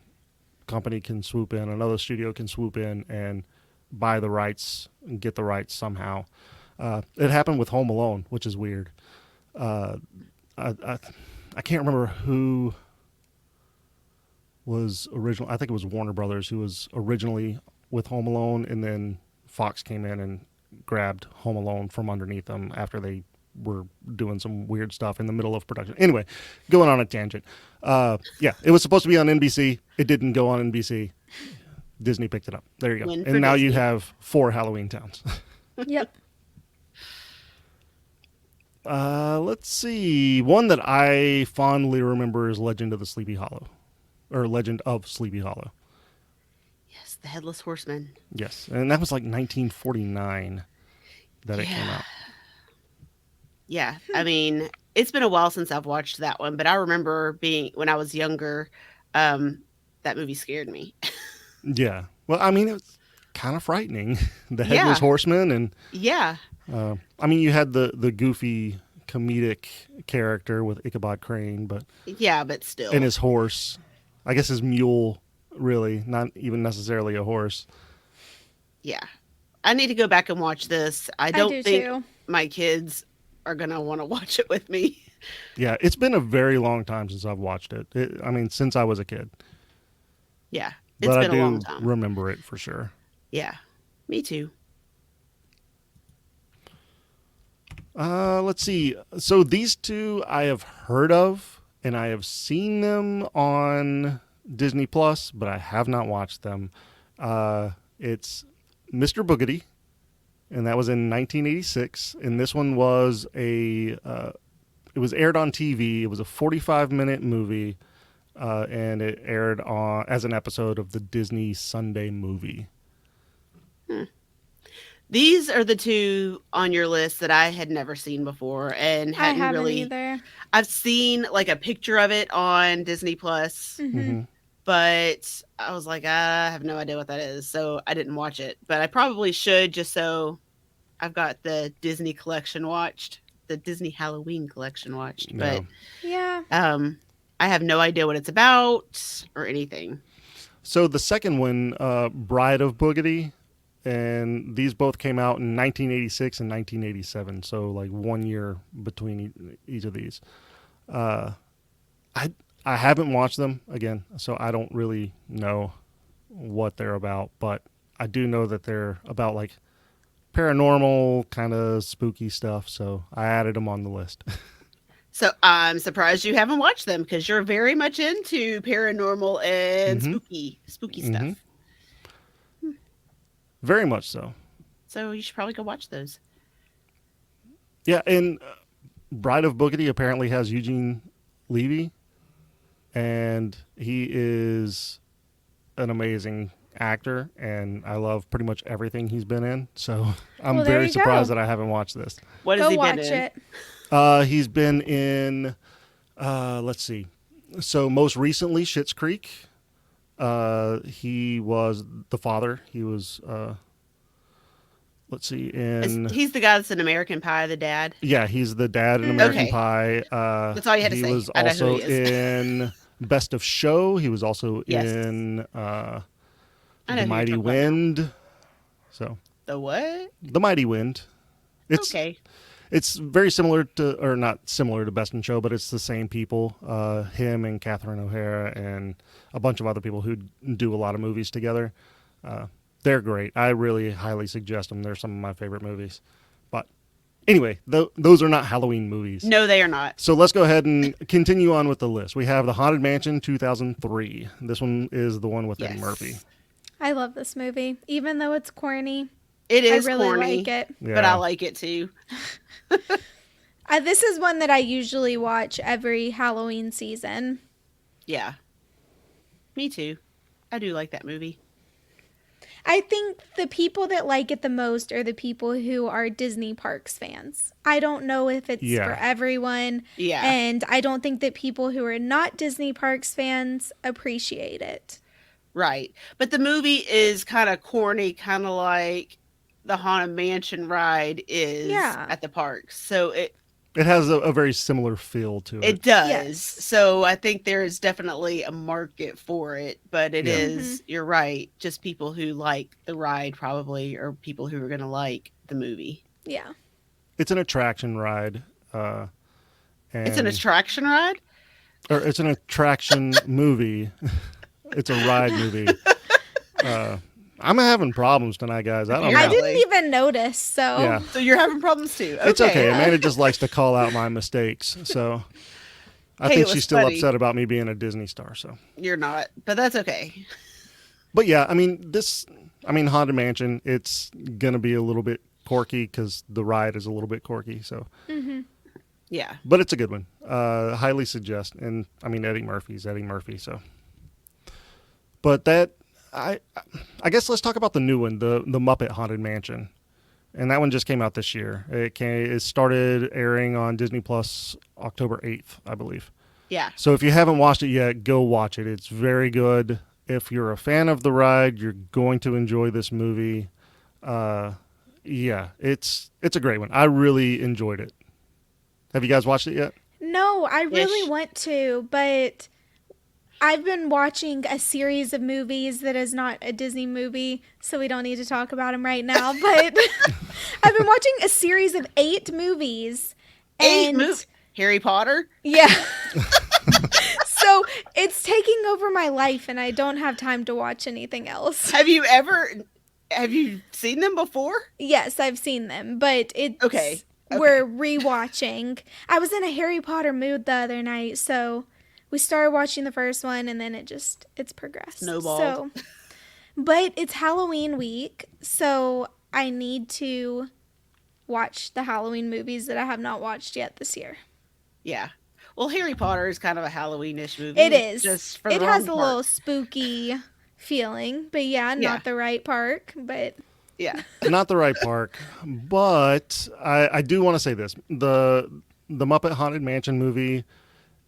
[SPEAKER 1] company can swoop in, another studio can swoop in and buy the rights and get the rights somehow. It happened with Home Alone, which is weird. I can't remember who was original. I think it was Warner Brothers who was originally with Home Alone, and then Fox came in and grabbed Home Alone from underneath them after they were doing some weird stuff in the middle of production. Anyway, going on a tangent. Yeah, it was supposed to be on NBC. It didn't go on NBC. Disney picked it up. There you go.
[SPEAKER 2] Win for
[SPEAKER 1] And now you
[SPEAKER 2] Disney.
[SPEAKER 1] have 4 Halloween towns.
[SPEAKER 3] Yep.
[SPEAKER 1] Let's see. One that I fondly remember is Legend of the Sleepy Hollow, or Legend of Sleepy Hollow.
[SPEAKER 2] Yes, the Headless Horseman.
[SPEAKER 1] Yes, and that was like 1949 that it came
[SPEAKER 2] Yeah.
[SPEAKER 1] out.
[SPEAKER 2] Yeah, I mean, it's been a while since I've watched that one, but I remember when I was younger, that movie scared me.
[SPEAKER 1] Yeah. Well, I mean, it was kind of frightening. The
[SPEAKER 2] Yeah.
[SPEAKER 1] Headless Horseman, and
[SPEAKER 2] Yeah,
[SPEAKER 1] I mean, you had the goofy comedic character with Ichabod Crane, but
[SPEAKER 2] yeah, but still.
[SPEAKER 1] and his horse, I guess his mule, really not even necessarily a horse.
[SPEAKER 2] Yeah. I need to go back and watch this. I don't
[SPEAKER 3] do
[SPEAKER 2] think
[SPEAKER 3] too.
[SPEAKER 2] my kids are going to want to watch it with me.
[SPEAKER 1] Yeah, it's been a very long time since I've watched it. I mean, since I was a kid.
[SPEAKER 2] Yeah. It's
[SPEAKER 1] But
[SPEAKER 2] been
[SPEAKER 1] I do
[SPEAKER 2] a long time.
[SPEAKER 1] remember it for sure.
[SPEAKER 2] Yeah. Me too.
[SPEAKER 1] Let's see. So these two I have heard of, and I have seen them on Disney Plus, but I have not watched them. It's Mr. Boogety, and that was in 1986. And this one was it was aired on TV. It was a 45-minute movie, and it aired as an episode of the Disney Sunday Movie.
[SPEAKER 2] These are the two on your list that I had never seen before and
[SPEAKER 3] I
[SPEAKER 2] hadn't
[SPEAKER 3] haven't
[SPEAKER 2] really.
[SPEAKER 3] either.
[SPEAKER 2] I've seen like a picture of it on Disney Plus,
[SPEAKER 3] Mm-hmm.
[SPEAKER 2] but I was like, I have no idea what that is, so I didn't watch it. But I probably should, just so I've got the Disney collection watched, the Disney Halloween collection watched. But
[SPEAKER 3] Yeah.
[SPEAKER 2] I have no idea what it's about or anything.
[SPEAKER 1] So the second one, Bride of Boogety, and these both came out in 1986 and 1987. So like 1 year between each of these. I haven't watched them again, so I don't really know what they're about. But I do know that they're about like paranormal kind of spooky stuff. So I added them on the list.
[SPEAKER 2] So I'm surprised you haven't watched them because you're very much into paranormal and spooky stuff.
[SPEAKER 1] Mhm. Very much so.
[SPEAKER 2] So you should probably go watch those.
[SPEAKER 1] Yeah, and Bride of Boogety apparently has Eugene Levy, and he is an amazing actor, and I love pretty much everything he's been in. So I'm
[SPEAKER 3] Well, there
[SPEAKER 1] very
[SPEAKER 3] you
[SPEAKER 1] surprised
[SPEAKER 3] go.
[SPEAKER 1] that I haven't watched this.
[SPEAKER 2] What has
[SPEAKER 3] Go
[SPEAKER 2] he
[SPEAKER 3] watch
[SPEAKER 2] been in?
[SPEAKER 3] it.
[SPEAKER 1] He's been in, let's see. So most recently, Schitt's Creek. He was the father. He was, let's see,
[SPEAKER 2] He's the guy that's in American Pie, the dad.
[SPEAKER 1] yeah, he's the dad in American
[SPEAKER 2] Okay.
[SPEAKER 1] Pie.
[SPEAKER 2] That's all you had to
[SPEAKER 1] he
[SPEAKER 2] say.
[SPEAKER 1] was
[SPEAKER 2] I know who
[SPEAKER 1] also
[SPEAKER 2] he is.
[SPEAKER 1] in Best of Show. He was also
[SPEAKER 2] Yes.
[SPEAKER 1] in
[SPEAKER 2] I know
[SPEAKER 1] The
[SPEAKER 2] who you're
[SPEAKER 1] Mighty
[SPEAKER 2] talking about now.
[SPEAKER 1] Wind. So
[SPEAKER 2] The what?
[SPEAKER 1] The Mighty Wind.
[SPEAKER 2] Okay.
[SPEAKER 1] It's very similar to, or not similar to Best in Show, but it's the same people. Him and Catherine O'Hara and a bunch of other people who do a lot of movies together. They're great. I really highly suggest them. They're some of my favorite movies. But anyway, those are not Halloween movies.
[SPEAKER 2] No, they are not.
[SPEAKER 1] So let's go ahead and continue on with the list. We have The Haunted Mansion 2003. This one is the one with Eddie
[SPEAKER 2] Yes.
[SPEAKER 1] Murphy.
[SPEAKER 3] I love this movie, even though it's corny.
[SPEAKER 2] It is
[SPEAKER 3] I really
[SPEAKER 2] corny,
[SPEAKER 3] like it.
[SPEAKER 2] but I like it too.
[SPEAKER 3] This is one that I usually watch every Halloween season.
[SPEAKER 2] Yeah. Me too. I do like that movie.
[SPEAKER 3] I think the people that like it the most are the people who are Disney Parks fans. I don't know if it's for everyone.
[SPEAKER 2] Yeah.
[SPEAKER 3] And I don't think that people who are not Disney Parks fans appreciate it.
[SPEAKER 2] Right. But the movie is kind of corny, kind of like the Haunted Mansion ride is at the parks. So it
[SPEAKER 1] has a very similar feel to it.
[SPEAKER 2] It does.
[SPEAKER 3] Yes.
[SPEAKER 2] So I think there is definitely a market for it, but it is, you're right, just people who like the ride probably, or people who are going to like the movie.
[SPEAKER 3] Yeah.
[SPEAKER 1] It's an attraction ride.
[SPEAKER 2] It's an attraction ride?
[SPEAKER 1] Or it's an attraction movie. It's a ride movie. I'm having problems tonight, guys. I don't know.
[SPEAKER 3] I didn't even notice, so.
[SPEAKER 1] Yeah.
[SPEAKER 2] So you're having problems too. Okay.
[SPEAKER 1] It's okay. Amanda just likes to call out my mistakes. So I
[SPEAKER 2] Hey,
[SPEAKER 1] think
[SPEAKER 2] it was
[SPEAKER 1] she's still
[SPEAKER 2] funny.
[SPEAKER 1] upset about me being a Disney star. So,
[SPEAKER 2] You're not, but that's okay.
[SPEAKER 1] but yeah, I mean, Haunted Mansion, it's going to be a little bit quirky because the ride is a little bit quirky. So,
[SPEAKER 2] Yeah.
[SPEAKER 1] but it's a good one. Highly suggest. And I mean, Eddie Murphy's Eddie Murphy. So, but I guess let's talk about the new one, the Muppet Haunted Mansion, and that one just came out this year. It started airing on Disney Plus October 8th, I believe.
[SPEAKER 2] Yeah.
[SPEAKER 1] So if you haven't watched it yet, go watch it. It's very good. If you're a fan of the ride, you're going to enjoy this movie. Yeah, it's a great one. I really enjoyed it. Have you guys watched it yet?
[SPEAKER 3] No, I really
[SPEAKER 2] Ish.
[SPEAKER 3] want to, but I've been watching a series of movies that is not a Disney movie, so we don't need to talk about them right now. But I've been watching a series of 8 movies.
[SPEAKER 2] Harry Potter?
[SPEAKER 3] Yeah. So it's taking over my life, and I don't have time to watch anything else.
[SPEAKER 2] Have you seen them before?
[SPEAKER 3] Yes, I've seen them, but it's
[SPEAKER 2] Okay.
[SPEAKER 3] we're rewatching. I was in a Harry Potter mood the other night, so we started watching the first one, and then it's progressed.
[SPEAKER 2] Snowballed.
[SPEAKER 3] So, but it's Halloween week, so I need to watch the Halloween movies that I have not watched yet this year.
[SPEAKER 2] Yeah. Well, Harry Potter is kind of a Halloweenish movie.
[SPEAKER 3] It is.
[SPEAKER 2] Just for
[SPEAKER 3] It
[SPEAKER 2] the
[SPEAKER 3] has
[SPEAKER 2] wrong
[SPEAKER 3] a little
[SPEAKER 2] part.
[SPEAKER 3] spooky feeling, but yeah, not the right park, but
[SPEAKER 2] Yeah.
[SPEAKER 1] Not the right park, but I do want to say this: the Muppet Haunted Mansion movie.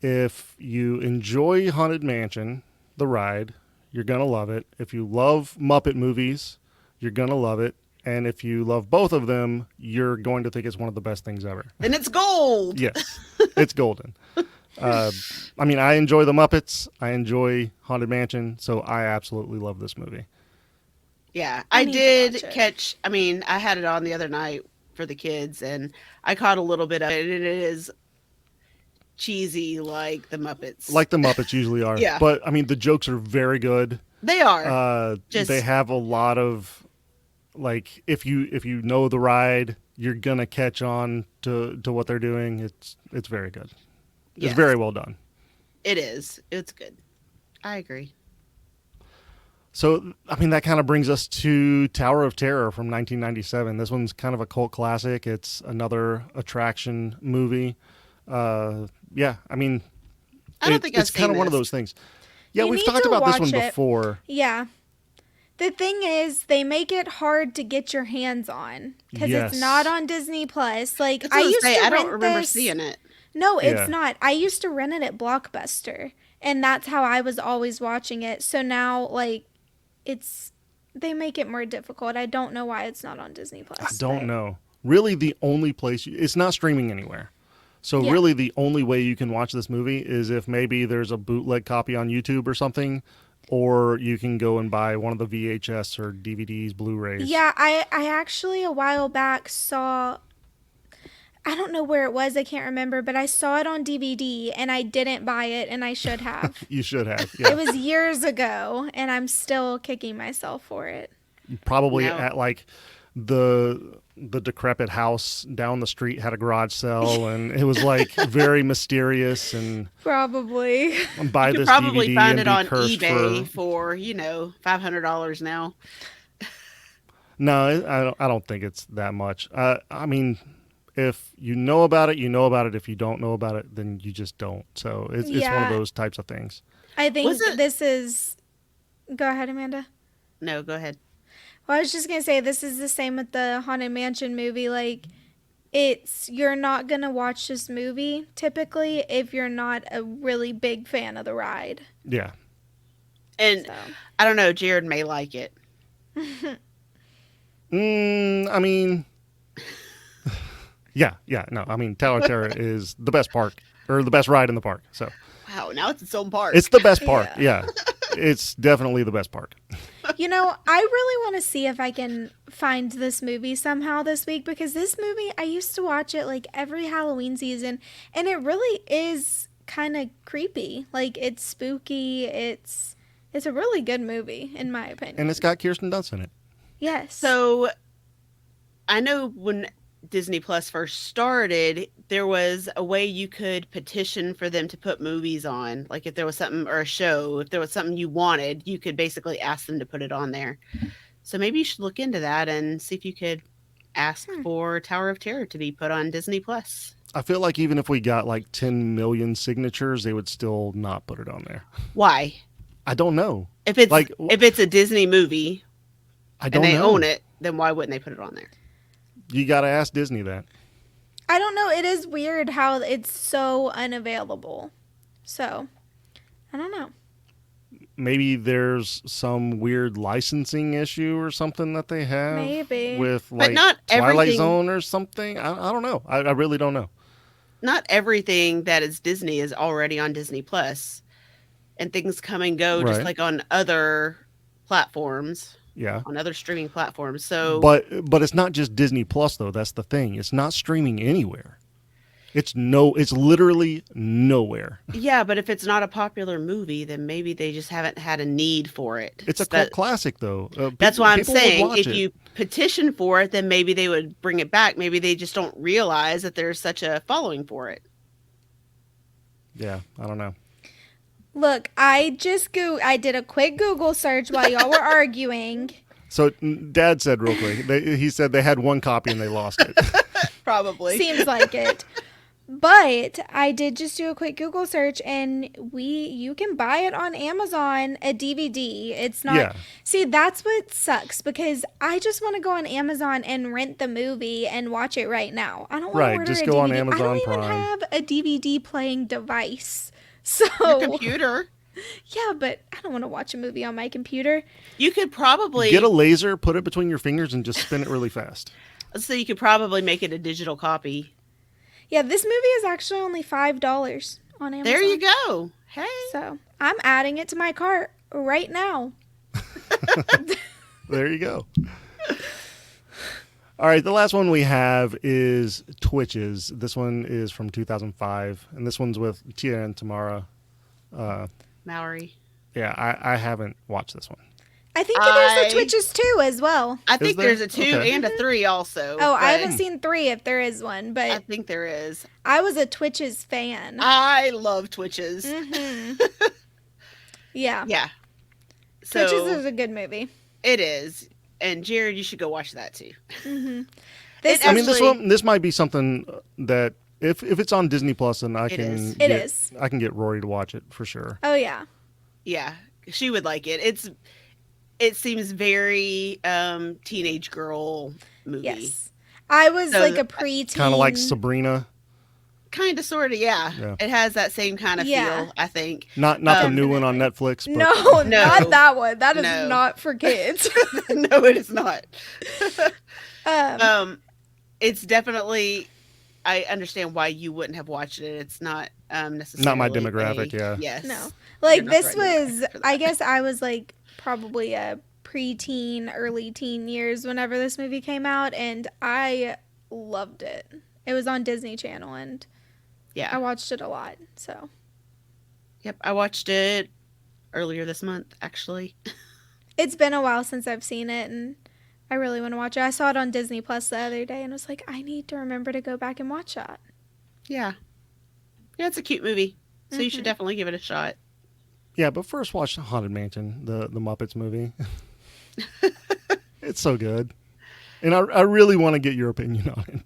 [SPEAKER 1] If you enjoy Haunted Mansion, the ride, you're gonna love it. If you love Muppet movies, you're gonna love it. And if you love both of them, you're going to think it's one of the best things ever.
[SPEAKER 2] And it's gold.
[SPEAKER 1] Yes, it's golden. I mean, I enjoy the Muppets. I enjoy Haunted Mansion, so I absolutely love this movie.
[SPEAKER 2] Yeah.
[SPEAKER 3] I
[SPEAKER 2] I
[SPEAKER 3] need to
[SPEAKER 2] did
[SPEAKER 3] watch it.
[SPEAKER 2] catch, I mean, I had it on the other night for the kids, and I caught a little bit of it, and it is cheesy like the Muppets.
[SPEAKER 1] Like the Muppets usually are.
[SPEAKER 2] Yeah.
[SPEAKER 1] But, I mean, the jokes are very good.
[SPEAKER 2] They are.
[SPEAKER 1] They have a lot of, like, if you know the ride, you're going to catch on to what they're doing. It's very good. It's
[SPEAKER 2] Yes.
[SPEAKER 1] very well done.
[SPEAKER 2] It is. It's good. I agree.
[SPEAKER 1] So, I mean, that kind of brings us to Tower of Terror from 1997. This one's kind of a cult classic. It's another attraction movie. Yeah, I mean,
[SPEAKER 2] I don't think I've
[SPEAKER 1] it's kind of
[SPEAKER 2] seen
[SPEAKER 1] one of
[SPEAKER 2] this.
[SPEAKER 1] those things. Yeah,
[SPEAKER 3] You
[SPEAKER 1] we've
[SPEAKER 3] need
[SPEAKER 1] talked
[SPEAKER 3] to
[SPEAKER 1] about this
[SPEAKER 3] watch
[SPEAKER 1] one
[SPEAKER 3] it.
[SPEAKER 1] before.
[SPEAKER 3] yeah. The thing is, they make it hard to get your hands on because
[SPEAKER 1] Yes.
[SPEAKER 3] it's not on Disney Plus. Like
[SPEAKER 2] That's what I was
[SPEAKER 3] used
[SPEAKER 2] saying.
[SPEAKER 3] to
[SPEAKER 2] I don't
[SPEAKER 3] rent
[SPEAKER 2] remember
[SPEAKER 3] this.
[SPEAKER 2] seeing it.
[SPEAKER 3] No, it's
[SPEAKER 1] Yeah.
[SPEAKER 3] not. I used to rent it at Blockbuster, and that's how I was always watching it. So now, like, they make it more difficult. I don't know why it's not on Disney Plus.
[SPEAKER 1] I don't
[SPEAKER 3] but-
[SPEAKER 1] know. Really, the only place it's not streaming anywhere. So
[SPEAKER 3] Yeah.
[SPEAKER 1] really, the only way you can watch this movie is if maybe there's a bootleg copy on YouTube or something, or you can go and buy one of the VHS or DVDs, Blu-rays.
[SPEAKER 3] Yeah, I actually a while back saw. I don't know where it was. I can't remember, but I saw it on DVD and I didn't buy it, and I should have.
[SPEAKER 1] You should have. Yeah.
[SPEAKER 3] It was years ago, and I'm still kicking myself for it.
[SPEAKER 1] Probably
[SPEAKER 2] No.
[SPEAKER 1] at like the decrepit house down the street had a garage sale, and it was like very mysterious. And
[SPEAKER 3] Probably.
[SPEAKER 1] buy
[SPEAKER 2] You could
[SPEAKER 1] this
[SPEAKER 2] probably
[SPEAKER 1] DVD
[SPEAKER 2] find
[SPEAKER 1] and
[SPEAKER 2] it
[SPEAKER 1] be
[SPEAKER 2] on
[SPEAKER 1] cursed
[SPEAKER 2] eBay
[SPEAKER 1] for.
[SPEAKER 2] for $500 now.
[SPEAKER 1] No, I don't think it's that much. I mean, if you know about it, you know about it. If you don't know about it, then you just don't. So it's one of
[SPEAKER 3] Yeah.
[SPEAKER 1] those types of things.
[SPEAKER 3] I think
[SPEAKER 2] Was it-
[SPEAKER 3] this is. Go ahead, Amanda.
[SPEAKER 2] No, go ahead.
[SPEAKER 3] Well, I was just gonna say this is the same with the Haunted Mansion movie. Like, you're not gonna watch this movie typically if you're not a really big fan of the ride.
[SPEAKER 1] Yeah.
[SPEAKER 2] And
[SPEAKER 3] So
[SPEAKER 2] I don't know, Jared may like it.
[SPEAKER 1] I mean, yeah. No, I mean, Tower of Terror is the best park or the best ride in the park. So
[SPEAKER 2] Wow, now it's its own park.
[SPEAKER 1] it's the best park. Yeah. It's definitely the best park.
[SPEAKER 3] you know, I really want to see if I can find this movie somehow this week, because this movie I used to watch it like every Halloween season, and it really is kind of creepy. Like, it's spooky. It's a really good movie in my opinion.
[SPEAKER 1] And it's got Kirsten Dunst in it.
[SPEAKER 3] Yes.
[SPEAKER 2] So I know when Disney Plus first started, there was a way you could petition for them to put movies on. Like if there was something or a show, if there was something you wanted, you could basically ask them to put it on there. So maybe you should look into that and see if you could ask for Tower of Terror to be put on Disney Plus.
[SPEAKER 1] I feel like even if we got like 10 million signatures, they would still not put it on there.
[SPEAKER 2] Why?
[SPEAKER 1] I don't know.
[SPEAKER 2] If it's
[SPEAKER 1] Like,
[SPEAKER 2] if it's a Disney movie
[SPEAKER 1] I
[SPEAKER 2] and
[SPEAKER 1] don't
[SPEAKER 2] they
[SPEAKER 1] know.
[SPEAKER 2] own it, then why wouldn't they put it on there?
[SPEAKER 1] You got to ask Disney that.
[SPEAKER 3] I don't know. It is weird how it's so unavailable. So, I don't know.
[SPEAKER 1] Maybe there's some weird licensing issue or something that they have.
[SPEAKER 3] Maybe.
[SPEAKER 1] With like
[SPEAKER 2] not
[SPEAKER 1] Twilight
[SPEAKER 2] everything-
[SPEAKER 1] Zone or something. I don't know. I really don't know.
[SPEAKER 2] Not everything that is Disney is already on Disney Plus, and things come and go just
[SPEAKER 1] Right.
[SPEAKER 2] like on other platforms,
[SPEAKER 1] Yeah.
[SPEAKER 2] on other streaming platforms. So
[SPEAKER 1] But it's not just Disney Plus though. That's the thing. It's not streaming anywhere. It's literally nowhere.
[SPEAKER 2] Yeah, but if it's not a popular movie, then maybe they just haven't had a need for it.
[SPEAKER 1] It's a cult classic, though.
[SPEAKER 2] That's why I'm
[SPEAKER 1] people would
[SPEAKER 2] saying
[SPEAKER 1] watch
[SPEAKER 2] if
[SPEAKER 1] it.
[SPEAKER 2] you petition for it, then maybe they would bring it back. Maybe they just don't realize that there's such a following for it.
[SPEAKER 1] Yeah, I don't know.
[SPEAKER 3] Look, I did a quick Google search while y'all were arguing.
[SPEAKER 1] So Dad said real quick, he said they had one copy and they lost it.
[SPEAKER 2] Probably.
[SPEAKER 3] Seems like it. But I did just do a quick Google search, and you can buy it on Amazon, a DVD. It's not.
[SPEAKER 1] Yeah.
[SPEAKER 3] See, that's what sucks, because I just want to go on Amazon and rent the movie and watch it right now. I don't want to order
[SPEAKER 1] just
[SPEAKER 3] a
[SPEAKER 1] go
[SPEAKER 3] DVD.
[SPEAKER 1] on Amazon
[SPEAKER 3] I don't even
[SPEAKER 1] Prime.
[SPEAKER 3] have a DVD playing device. So
[SPEAKER 2] Your computer.
[SPEAKER 3] yeah, but I don't want to watch a movie on my computer.
[SPEAKER 2] You could probably
[SPEAKER 1] Get a laser, put it between your fingers, and just spin it really fast.
[SPEAKER 2] so you could probably make it a digital copy.
[SPEAKER 3] Yeah, this movie is actually only $5 on Amazon.
[SPEAKER 2] There you go. Hey.
[SPEAKER 3] So I'm adding it to my cart right now.
[SPEAKER 1] There you go. All right, the last one we have is Twitches. This one is from 2005, and this one's with Tia and Tamara.
[SPEAKER 2] Mallory.
[SPEAKER 1] Yeah, I haven't watched this one.
[SPEAKER 3] I think there's a Twitches 2 as well.
[SPEAKER 2] I think
[SPEAKER 1] there?
[SPEAKER 2] there's a 2
[SPEAKER 1] Okay.
[SPEAKER 2] and a 3 also.
[SPEAKER 3] Oh, I
[SPEAKER 2] but
[SPEAKER 3] haven't seen 3 if there is one,
[SPEAKER 2] I
[SPEAKER 3] but
[SPEAKER 2] think there is.
[SPEAKER 3] I was a Twitches fan.
[SPEAKER 2] I love Twitches.
[SPEAKER 3] Yeah.
[SPEAKER 2] Yeah. So
[SPEAKER 3] Twitches is a good movie.
[SPEAKER 2] it is. And Jared, you should go watch that too.
[SPEAKER 3] This
[SPEAKER 1] I mean,
[SPEAKER 2] Actually-
[SPEAKER 1] this might be something that if it's on Disney Plus, then I
[SPEAKER 2] It
[SPEAKER 1] can
[SPEAKER 2] is.
[SPEAKER 3] It is.
[SPEAKER 1] I can get Rory to watch it for sure.
[SPEAKER 3] Oh yeah.
[SPEAKER 2] Yeah, she would like it. It seems very teenage girl movie.
[SPEAKER 3] Yes. I was
[SPEAKER 2] So
[SPEAKER 3] like a preteen.
[SPEAKER 1] Kind of like Sabrina,
[SPEAKER 2] Kind of, sort of, yeah.
[SPEAKER 1] Yeah.
[SPEAKER 2] It has that same kind of
[SPEAKER 3] Yeah.
[SPEAKER 2] feel, I think.
[SPEAKER 1] not the new one on Netflix. But
[SPEAKER 3] No,
[SPEAKER 2] No.
[SPEAKER 3] not that one. That is
[SPEAKER 2] No.
[SPEAKER 3] not for kids.
[SPEAKER 2] No, it is not.
[SPEAKER 3] um,
[SPEAKER 2] It's definitely. I understand why you wouldn't have watched it. It's not necessarily
[SPEAKER 1] Not my demographic, yeah.
[SPEAKER 2] Yes.
[SPEAKER 3] no. Like
[SPEAKER 2] You're not
[SPEAKER 3] this
[SPEAKER 2] the right
[SPEAKER 3] was
[SPEAKER 2] demographic for that.
[SPEAKER 3] I guess I was like probably a preteen, early teen years whenever this movie came out, and I loved it. It was on Disney Channel, and I
[SPEAKER 2] Yeah.
[SPEAKER 3] watched it a lot. So
[SPEAKER 2] Yep. I watched it earlier this month, actually.
[SPEAKER 3] it's been a while since I've seen it, and I really want to watch it. I saw it on Disney Plus the other day and was like, I need to remember to go back and watch that.
[SPEAKER 2] Yeah. Yeah, it's a cute movie. So you should definitely give it a shot.
[SPEAKER 1] Yeah, but first watch Haunted Mansion, the Muppets movie. It's so good, and I really want to get your opinion on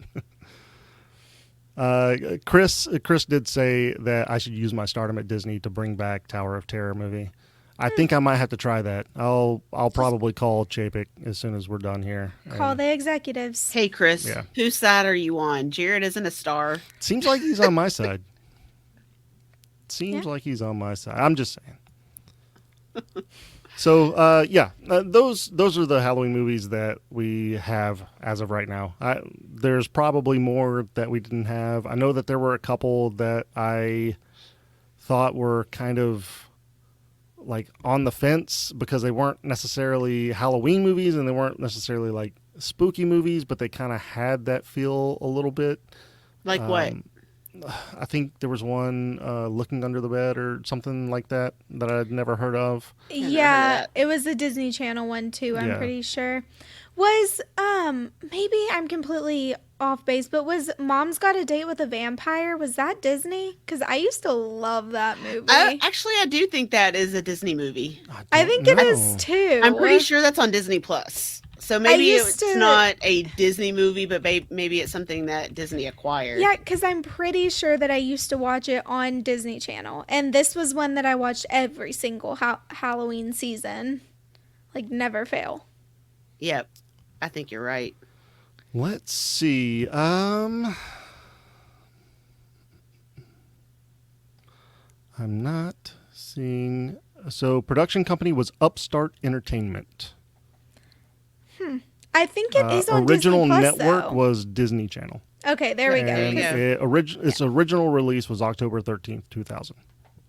[SPEAKER 1] it. Chris did say that I should use my stardom at Disney to bring back Tower of Terror movie. I think I might have to try that. I'll probably call Chapek as soon as we're done here.
[SPEAKER 3] Call
[SPEAKER 1] And
[SPEAKER 3] the executives.
[SPEAKER 2] Hey, Chris,
[SPEAKER 1] Yeah.
[SPEAKER 2] whose side are you on? Jared isn't a star.
[SPEAKER 1] it seems like he's on my side. Seems like he's on my side. I'm just saying. So those are the Halloween movies that we have as of right now. There's probably more that we didn't have. I know that there were a couple that I thought were kind of like on the fence because they weren't necessarily Halloween movies and they weren't necessarily like spooky movies, but they kind of had that feel a little bit.
[SPEAKER 2] Like what?
[SPEAKER 1] I think there was one Looking Under the Bed or something like that I'd never heard of.
[SPEAKER 2] never heard of
[SPEAKER 3] Yeah,
[SPEAKER 2] that.
[SPEAKER 3] it was the Disney Channel one too, I'm
[SPEAKER 1] Yeah.
[SPEAKER 3] pretty sure. Was maybe I'm completely off base, but was Mom's Got a Date with a Vampire? Was that Disney? Because I used to love that movie.
[SPEAKER 2] Actually, I do think that is a Disney movie.
[SPEAKER 3] I
[SPEAKER 1] don't
[SPEAKER 3] think it is
[SPEAKER 1] know.
[SPEAKER 3] too.
[SPEAKER 2] I'm pretty sure that's on Disney Plus. So maybe
[SPEAKER 3] used
[SPEAKER 2] it's
[SPEAKER 3] to-
[SPEAKER 2] not a Disney movie, but maybe it's something that Disney acquired.
[SPEAKER 3] Yeah, because I'm pretty sure that I used to watch it on Disney Channel. And this was one that I watched every single Halloween season. Like, never fail.
[SPEAKER 2] Yep. I think you're right.
[SPEAKER 1] Let's see. I'm not seeing. So, production company was Upstart Entertainment.
[SPEAKER 3] I think it is on
[SPEAKER 1] Original
[SPEAKER 3] Disney Plus,
[SPEAKER 1] network
[SPEAKER 3] though.
[SPEAKER 1] was Disney Channel.
[SPEAKER 3] Okay, there we go.
[SPEAKER 2] There you
[SPEAKER 1] And
[SPEAKER 2] go.
[SPEAKER 1] its original release was October 13th, 2000.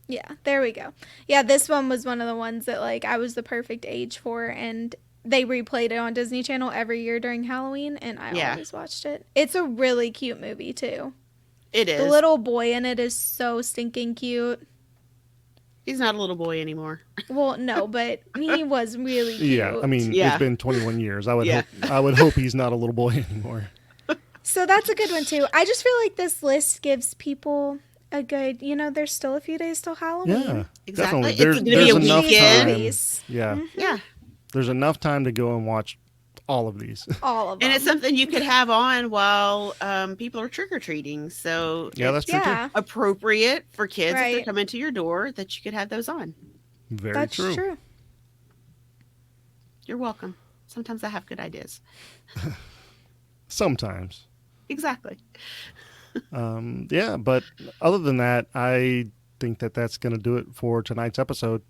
[SPEAKER 3] Yeah, there we go. Yeah, this one was one of the ones that, like, I was the perfect age for, and they replayed it on Disney Channel every year during Halloween, and I
[SPEAKER 2] Yeah.
[SPEAKER 3] always watched it. It's a really cute movie, too.
[SPEAKER 2] It
[SPEAKER 3] The
[SPEAKER 2] is.
[SPEAKER 3] little boy in it is so stinking cute.
[SPEAKER 2] He's not a little boy anymore.
[SPEAKER 3] Well, no, but he was really cute.
[SPEAKER 1] Yeah, I mean,
[SPEAKER 2] Yeah.
[SPEAKER 1] it's been 21 years. I would
[SPEAKER 2] Yeah.
[SPEAKER 1] hope he's not a little boy anymore.
[SPEAKER 3] So that's a good one too. I just feel like this list gives people a good, there's still a few days till Halloween.
[SPEAKER 1] Yeah,
[SPEAKER 2] Exactly.
[SPEAKER 1] definitely.
[SPEAKER 2] It's
[SPEAKER 1] There's,
[SPEAKER 2] gonna be
[SPEAKER 1] there's
[SPEAKER 2] a
[SPEAKER 1] enough
[SPEAKER 2] weekend.
[SPEAKER 1] time.
[SPEAKER 3] Movies.
[SPEAKER 1] Yeah,
[SPEAKER 2] Yeah.
[SPEAKER 1] there's enough time to go and watch all of these.
[SPEAKER 3] All of them.
[SPEAKER 2] And it's something you could have on while people are trick-or-treating. So
[SPEAKER 1] Yeah, that's true
[SPEAKER 3] yeah,
[SPEAKER 1] too.
[SPEAKER 2] appropriate for kids if
[SPEAKER 3] Right.
[SPEAKER 2] they're coming to your door that you could have those on.
[SPEAKER 1] Very
[SPEAKER 3] that's
[SPEAKER 1] true.
[SPEAKER 3] true.
[SPEAKER 2] You're welcome. Sometimes I have good ideas.
[SPEAKER 1] Sometimes.
[SPEAKER 2] Exactly.
[SPEAKER 1] Yeah, but other than that, I think that that's going to do it for tonight's episode.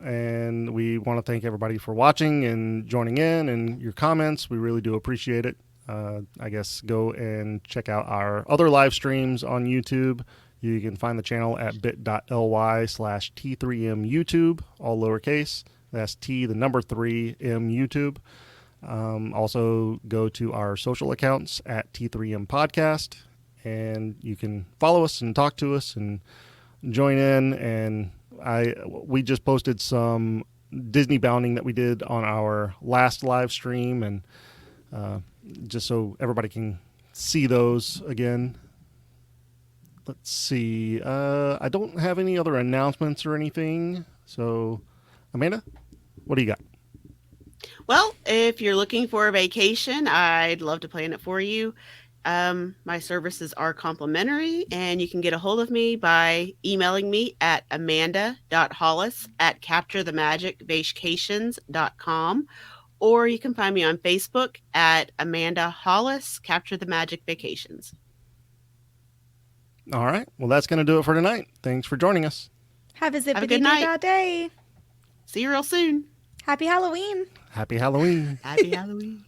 [SPEAKER 1] And we want to thank everybody for watching and joining in and your comments. We really do appreciate it. I guess go and check out our other live streams on YouTube. You can find the channel at bit.ly/T3M YouTube, all lowercase. That's T, the number 3, M YouTube. Also, go to our social accounts at T3M Podcast, and you can follow us and talk to us and join in. And we just posted some Disney bounding that we did on our last live stream, and just so everybody can see those again. Let's see. I don't have any other announcements or anything. So, Amanda, what do you got?
[SPEAKER 2] Well, if you're looking for a vacation, I'd love to plan it for you. My services are complimentary, and you can get a hold of me by emailing me at amanda.hollis@capturethemagicvacations.com, or you can find me on Facebook at Amanda Hollis, Capture the Magic Vacations.
[SPEAKER 1] All right. Well, that's going to do it for tonight. Thanks for joining us.
[SPEAKER 3] Have a
[SPEAKER 2] Have a good night.
[SPEAKER 3] day.
[SPEAKER 2] See you real soon.
[SPEAKER 3] Happy Halloween.
[SPEAKER 1] Happy Halloween.
[SPEAKER 2] Happy Halloween.